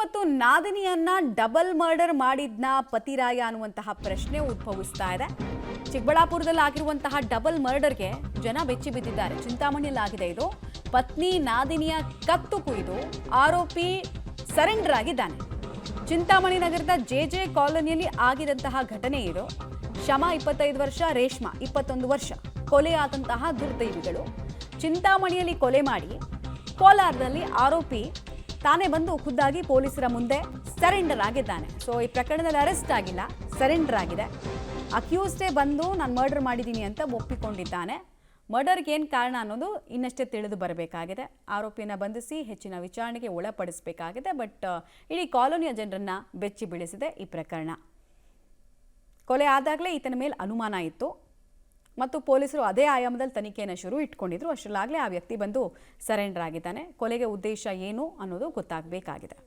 ಮತ್ತು ನಾದಿನಿಯನ್ನ double murder ಮಾಡಿದ್ನ ಪತಿರಾಯ ಅನ್ನುವಂತಹ ಪ್ರಶ್ನೆ ಉದ್ಭವಿಸ್ತಾ ಇದೆ. ಚಿಕ್ಕಬಳ್ಳಾಪುರದಲ್ಲಿ ಆಗಿರುವಂತಹ ಡಬಲ್ ಮರ್ಡರ್ಗೆ ಜನ ಬೆಚ್ಚಿ ಬಿದ್ದಿದ್ದಾರೆ. ಚಿಂತಾಮಣಿಯಲ್ಲಿ ಆಗಿದೆ ಇದು. ಪತ್ನಿ ನಾದಿನಿಯ ಕತ್ತು ಕುಯ್ದು ಆರೋಪಿ ಸರೆಂಡರ್ ಆಗಿದ್ದಾನೆ. ಚಿಂತಾಮಣಿ ನಗರದ ಜೆಜೆ ಕಾಲೋನಿಯಲ್ಲಿ ಆಗಿದಂತಹ ಘಟನೆ ಇದು. ಶಮ 25 ವರ್ಷ, ರೇಷ್ಮಾ 21 ವರ್ಷ ಕೊಲೆಯಾದಂತಹ ದುರ್ದೈವಿಗಳು. ಚಿಂತಾಮಣಿಯಲ್ಲಿ ಕೊಲೆ ಮಾಡಿ ಕೋಲಾರದಲ್ಲಿ ಆರೋಪಿ ತಾನೇ ಬಂದು ಖುದ್ದಾಗಿ ಪೊಲೀಸರ ಮುಂದೆ ಸರೆಂಡರ್ ಆಗಿದ್ದಾನೆ. ಸೊ ಈ ಪ್ರಕರಣದಲ್ಲಿ ಅರೆಸ್ಟ್ ಆಗಿಲ್ಲ, ಸರೆಂಡರ್ ಆಗಿದೆ. ಅಕ್ಯೂಸ್ಡೇ ಬಂದು ನಾನು ಮರ್ಡರ್ ಮಾಡಿದ್ದೀನಿ ಅಂತ ಒಪ್ಪಿಕೊಂಡಿದ್ದಾನೆ. ಮರ್ಡರ್ಗೆ ಏನು ಕಾರಣ ಅನ್ನೋದು ಇನ್ನಷ್ಟೇ ತಿಳಿದು ಬರಬೇಕಾಗಿದೆ. ಆರೋಪಿಯನ್ನು ಬಂಧಿಸಿ ಹೆಚ್ಚಿನ ವಿಚಾರಣೆಗೆ ಒಳಪಡಿಸಬೇಕಾಗಿದೆ. ಬಟ್ ಇಡೀ ಕಾಲೋನಿಯ ಜನರನ್ನ ಬೆಚ್ಚಿ ಬೀಳಿಸಿದೆ ಈ ಪ್ರಕರಣ. ಕೊಲೆ ಆದಾಗಲೇ ಈತನ ಮೇಲೆ ಅನುಮಾನ ಇತ್ತು ಮತ್ತು ಪೊಲೀಸರು ಅದೇ ಆಯಾಮದಲ್ಲಿ ತನಿಖೆಯನ್ನು ಶುರು ಇಟ್ಕೊಂಡಿದ್ರು. ಅಷ್ಟರಲ್ಲಾಗಲೇ ಆ ವ್ಯಕ್ತಿ ಬಂದು ಸರೆಂಡರ್ ಆಗಿದ್ದಾನೆ. ಕೊಲೆಗೆ ಉದ್ದೇಶ ಏನು ಅನ್ನೋದು ಗೊತ್ತಾಗಬೇಕಾಗಿದೆ.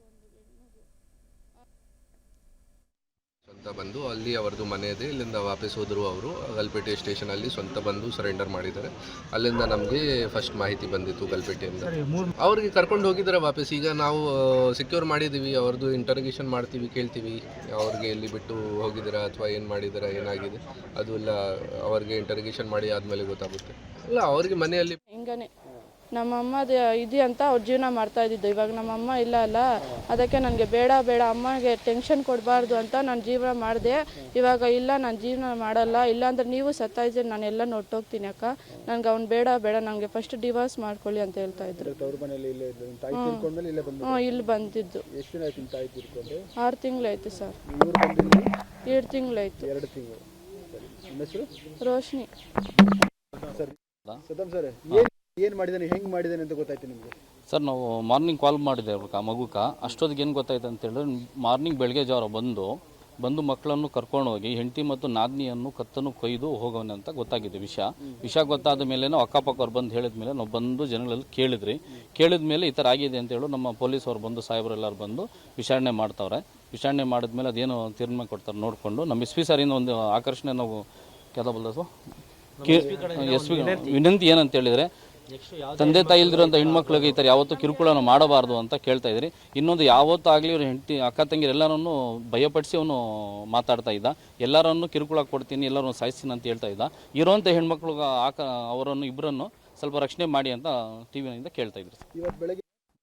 ಸ್ವಂತ ಬಂದು ಅಲ್ಲಿ ಅವರದು ಮನೆ ಇದೆ, ಇಲ್ಲಿಂದ ವಾಪಸ್ ಹೋದರು. ಅವರು ಗಲ್ಪೇಟೆ ಸ್ಟೇಷನಲ್ಲಿ ಸ್ವಂತ ಬಂದು ಸರೆಂಡರ್ ಮಾಡಿದ್ದಾರೆ. ಅಲ್ಲಿಂದ ನಮಗೆ ಫಸ್ಟ್ ಮಾಹಿತಿ ಬಂದಿತ್ತು ಗಲ್ಪೇಟೆಯಿಂದ. ಅವ್ರಿಗೆ ಕರ್ಕೊಂಡು ಹೋಗಿದ್ದಾರೆ ವಾಪಸ್. ಈಗ ನಾವು ಸೆಕ್ಯೂರ್ ಮಾಡಿದ್ದೀವಿ, ಅವ್ರದ್ದು ಇಂಟರ್ಗೇಷನ್ ಮಾಡ್ತೀವಿ, ಕೇಳ್ತೀವಿ ಅವ್ರಿಗೆ ಎಲ್ಲಿ ಬಿಟ್ಟು ಹೋಗಿದ್ದೀರಾ ಅಥವಾ ಏನು ಮಾಡಿದ್ದೀರಾ, ಏನಾಗಿದೆ ಅದು ಎಲ್ಲ ಅವ್ರಿಗೆ ಇಂಟರ್ಗೇಷನ್ ಮಾಡಿ ಆದಮೇಲೆ ಗೊತ್ತಾಗುತ್ತೆ. ಇಲ್ಲ ಅವ್ರಿಗೆ ಮನೆಯಲ್ಲಿ ಹಿಂಗನೇ ನಮ್ಮಮ್ಮದು ಇದೆ ಅಂತ ಅವ್ರು ಜೀವನ ಮಾಡ್ತಾ ಇದ್ದಿದ್ದು. ಇವಾಗ ನಮ್ಮಮ್ಮ ಇಲ್ಲ ಅಲ್ಲ, ಅದಕ್ಕೆ ನನಗೆ ಬೇಡ ಅಮ್ಮಗೆ ಟೆನ್ಷನ್ ಕೊಡಬಾರ್ದು ಅಂತ ನಾನು ಜೀವನ ಮಾಡಿದೆ. ಇವಾಗ ಇಲ್ಲ, ನಾನು ಜೀವನ ಮಾಡಲ್ಲ, ಇಲ್ಲಾಂದ್ರೆ ನೀವು ಸತ್ತಾಯಿದ್ರೆ ನಾನೆಲ್ಲ ನೋಡ್ತೋಗ್ತೀನಿ ಅಕ್ಕ, ನನಗೆ ಅವ್ನು ಬೇಡ ನನಗೆ ಫಸ್ಟ್ ಡಿವೋರ್ಸ್ ಮಾಡ್ಕೊಳ್ಳಿ ಅಂತ ಹೇಳ್ತಾ ಇದ್ರು. ಇಲ್ಲಿ ಬಂದಿದ್ದು 6 ತಿಂಗಳಾಯ್ತು ಸರ್. 2 ತಿಂಗಳಾಯ್ತು. ರೋಶ್ನಿ. ಏನು ಮಾಡಿದಾನೆ, ಹೆಂಗೆ ಮಾಡಿದಾನೆ ಅಂತ ಗೊತ್ತಾಯ್ತು ನಿಮಗೆ? ಸರ್ ನಾವು ಮಾರ್ನಿಂಗ್ ಕಾಲ್ ಮಾಡಿದೆ ಆ ಮಗುಕ್ಕೆ. ಅಷ್ಟೊತ್ತಿಗೆ ಏನು ಗೊತ್ತಾಯ್ತು ಅಂತೇಳಿದ್ರೆ, ಮಾರ್ನಿಂಗ್ ಬೆಳಗ್ಗೆ ಜಾವ ಬಂದು ಮಕ್ಕಳನ್ನು ಕರ್ಕೊಂಡು ಹೋಗಿ ಹೆಂಡತಿ ಮತ್ತು ನಾದಿನಿಯನ್ನು ಕತ್ತನ್ನು ಕೊಯ್ದು ಹೋಗೋಣ ಅಂತ ಗೊತ್ತಾಗಿದೆ ವಿಷಯ ಗೊತ್ತಾದ ಮೇಲೆ ನಾವು ಅಕ್ಕಪಕ್ಕವ್ರು ಬಂದು ಹೇಳಿದ ಮೇಲೆ ನಾವು ಬಂದು ಜನಗಳಲ್ಲಿ ಕೇಳಿದ ಮೇಲೆ ಈ ಥರ ಆಗಿದೆ ಅಂತೇಳಿ ನಮ್ಮ ಪೊಲೀಸವ್ರು ಬಂದು ಸಾಹೇಬರೆಲ್ಲರೂ ಬಂದು ವಿಚಾರಣೆ ಮಾಡ್ತಾವ್ರೆ. ವಿಚಾರಣೆ ಮಾಡಿದ್ಮೇಲೆ ಅದೇನು ತೀರ್ಮಾನ ಕೊಡ್ತಾರೆ ನೋಡಿಕೊಂಡು ನಮ್ಮ ಎಸ್ ಪಿ ಸರಿಂದ ಒಂದು ಆಕರ್ಷಣೆ ನಾವು ಕೆಲ ಬಲ್ಲದು ಎಸ್ ಪಿ ವಿನಂತಿ ಏನಂತ ಹೇಳಿದರೆ, ತಂದೆ ತಾಯಿ ಇಲ್ದಿರೋಂಥ ಹೆಣ್ಮಕ್ಳಿಗೆ ಈ ಥರ ಯಾವತ್ತೂ ಕಿರುಕುಳನ ಮಾಡಬಾರ್ದು ಅಂತ ಕೇಳ್ತಾ ಇದ್ರಿ. ಇನ್ನೊಂದು ಯಾವತ್ತೂ ಆಗಲಿ ಅವ್ರ ಹೆಂಡತಿ ಅಕ್ಕ ತಂಗಿರು ಎಲ್ಲರನ್ನು ಭಯಪಡಿಸಿ ಅವನು ಮಾತಾಡ್ತಾ ಇದ್ದ. ಎಲ್ಲರನ್ನು ಕಿರುಕುಳ ಕೊಡ್ತೀನಿ, ಎಲ್ಲರನ್ನು ಸಾಯಿಸ್ತೀನಿ ಅಂತ ಹೇಳ್ತಾ ಇದ್ದ. ಇರೋಂಥ ಹೆಣ್ಮಕ್ಳಿಗೆ ಅವರನ್ನು ಇಬ್ಬರನ್ನು ಸ್ವಲ್ಪ ರಕ್ಷಣೆ ಮಾಡಿ ಅಂತ ಟಿ ವಿನಿಂದ ಕೇಳ್ತಾ ಇದ್ರಿ.